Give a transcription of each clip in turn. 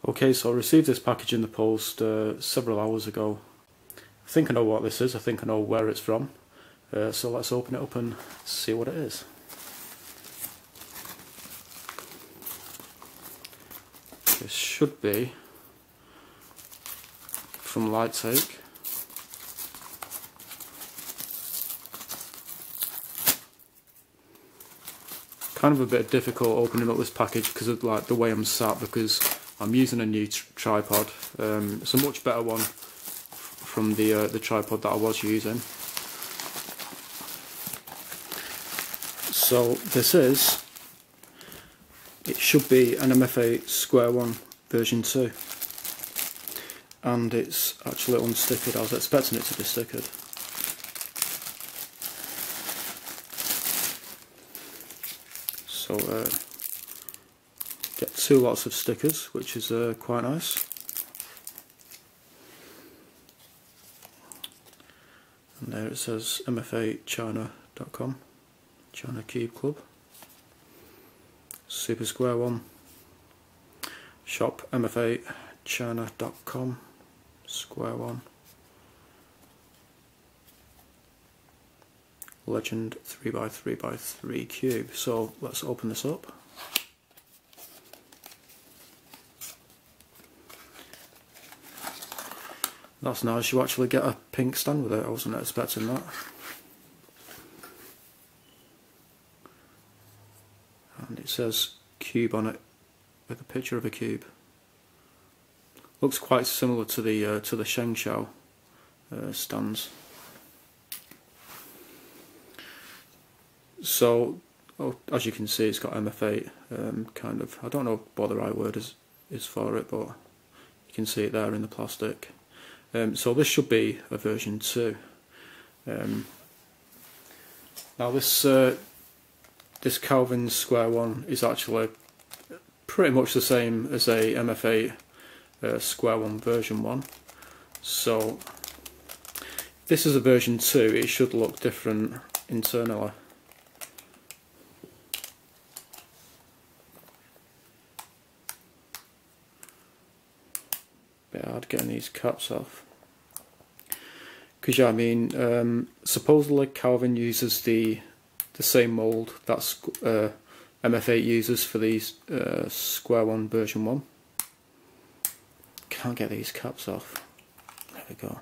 Okay, so I received this package in the post several hours ago. I think I know what this is, I think I know where it's from. So let's open it up and see what it is. This should be from Lightake. Kind of a bit difficult opening up this package because of like the way I'm sat, because I'm using a new tripod. It's a much better one from the tripod that I was using. So it should be an mf8 square one version 2, and it's actually unstickered. I was expecting it to be stickered. So get two lots of stickers, which is quite nice. And there it says mf8china.com, China Cube Club, Super Square One, shop mf8china.com, Square One, Legend 3x3x3 cube. So let's open this up. That's nice, you actually get a pink stand with it. I wasn't expecting that. And it says cube on it with a picture of a cube. Looks quite similar to the Sheng Shao stands. So, as you can see, it's got mf8 kind of, I don't know what the right word is for it, but you can see it there in the plastic. So this should be a version 2. Now this Calvin Square One is actually pretty much the same as a mf8 Square One version 1. So this is a version 2. It should look different internally. Bit hard getting these caps off, because yeah, I mean, supposedly Calvin uses the same mould that mf8 uses for these Square One version 1. Can't get these caps off. There we go.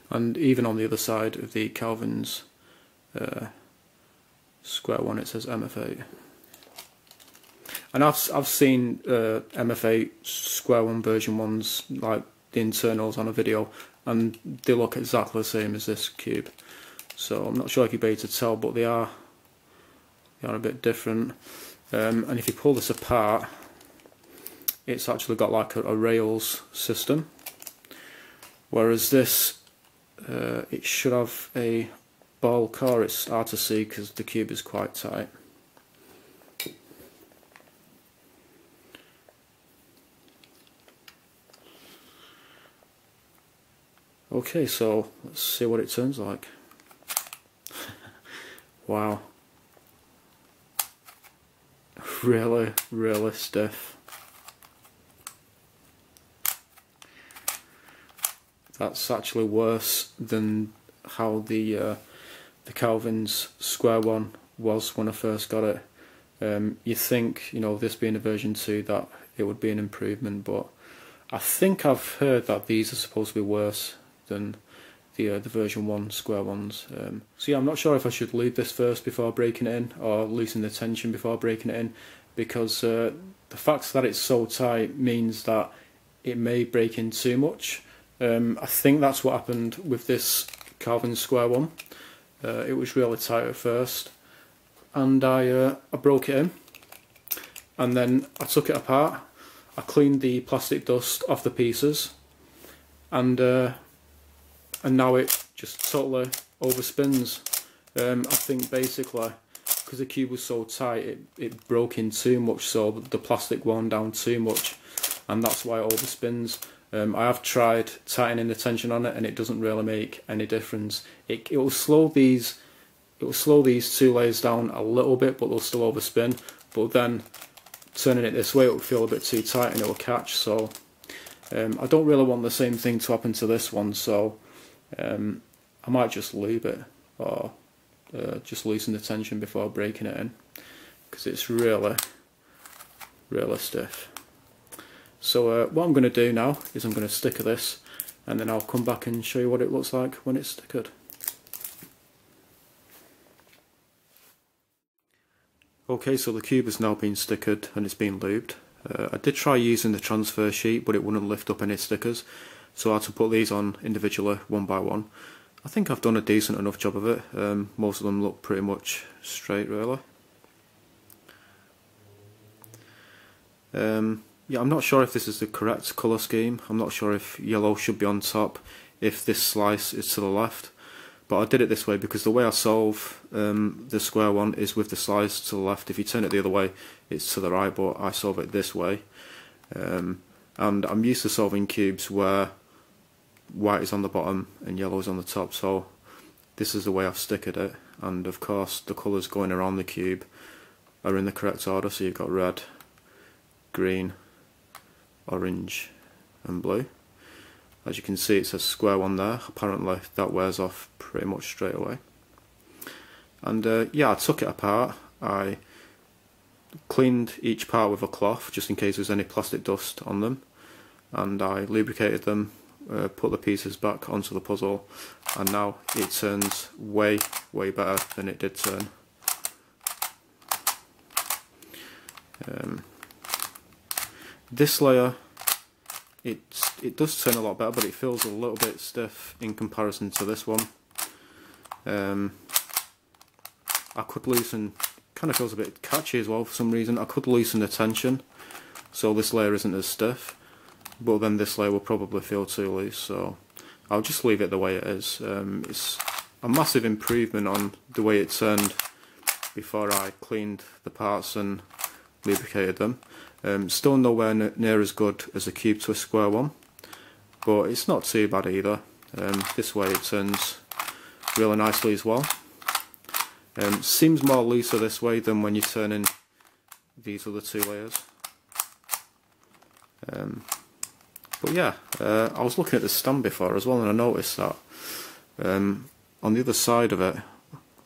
And even on the other side of the Calvin's Square One, it says mf8. And I've seen mf8 Square One version 1s, like the internals, on a video, and they look exactly the same as this cube. So I'm not sure if you'll be able to tell, but they are a bit different. And if you pull this apart, it's actually got like a rails system, whereas this it should have a ball core. It's hard to see because the cube is quite tight. Okay, so let's see what it turns like. Wow. Really, really stiff. That's actually worse than how the Calvin's Square One was when I first got it. You think, you know, this being a version 2, that it would be an improvement, but I think I've heard that these are supposed to be worse than the version 1 Square Ones. So yeah, I'm not sure if I should leave this first before breaking it in, or loosen the tension before breaking it in, because the fact that it's so tight means that it may break in too much. I think that's what happened with this Calvin Square One. It was really tight at first, and I broke it in, and then I took it apart. I cleaned the plastic dust off the pieces, and now it just totally overspins. I think basically because the cube was so tight, it broke in too much, so the plastic worn down too much, and that's why it overspins. I have tried tightening the tension on it, and it doesn't really make any difference. It will slow these two layers down a little bit, but they'll still overspin. But then turning it this way it will feel a bit too tight and it will catch, so I don't really want the same thing to happen to this one, so I might just lube it, or just loosen the tension before breaking it in, because it's really stiff. So what I'm going to do now is I'm going to sticker this, and then I'll come back and show you what it looks like when it's stickered. Okay, so the cube has now been stickered and it's been lubed. I did try using the transfer sheet, but it wouldn't lift up any stickers, so I had to put these on individually, one by one. I think I've done a decent enough job of it. Most of them look pretty much straight, really. Yeah, I'm not sure if this is the correct colour scheme. I'm not sure if yellow should be on top if this slice is to the left, but I did it this way because the way I solve the square one is with the slice to the left. If you turn it the other way, it's to the right, but I solve it this way. And I'm used to solving cubes where white is on the bottom and yellow is on the top, so this is the way I've stickered it. And of course the colours going around the cube are in the correct order, so you've got red, green, orange and blue. As you can see, it says square one there. Apparently that wears off pretty much straight away. And yeah, I took it apart. I cleaned each part with a cloth just in case there's any plastic dust on them, and I lubricated them, put the pieces back onto the puzzle, and now it turns way better than it did turn. This layer, it does turn a lot better, but it feels a little bit stiff in comparison to this one. I could loosen, kind of feels a bit catchy as well for some reason. I could loosen the tension so this layer isn't as stiff, but then this layer will probably feel too loose, so I'll just leave it the way it is. It's a massive improvement on the way it turned before I cleaned the parts and lubricated them. Still nowhere near as good as the cube twist square one, but it's not too bad either. This way it turns really nicely as well. Seems more looser this way than when you're turning these other two layers. But yeah, I was looking at the stand before as well, and I noticed that on the other side of it,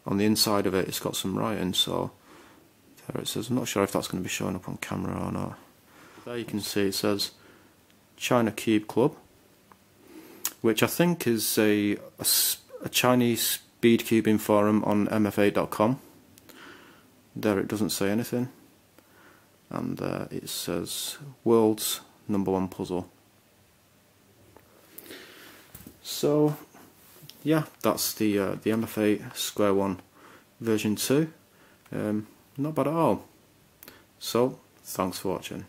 on the inside of it, it's got some writing, so there it says. I'm not sure if that's going to be showing up on camera or not. There you can see it says China Cube Club, which I think is a Chinese speed cubing forum on mf8.com. There it doesn't say anything, and it says world's #1 puzzle. So yeah, that's the mf8 square one version 2. Not bad at all. So thanks for watching.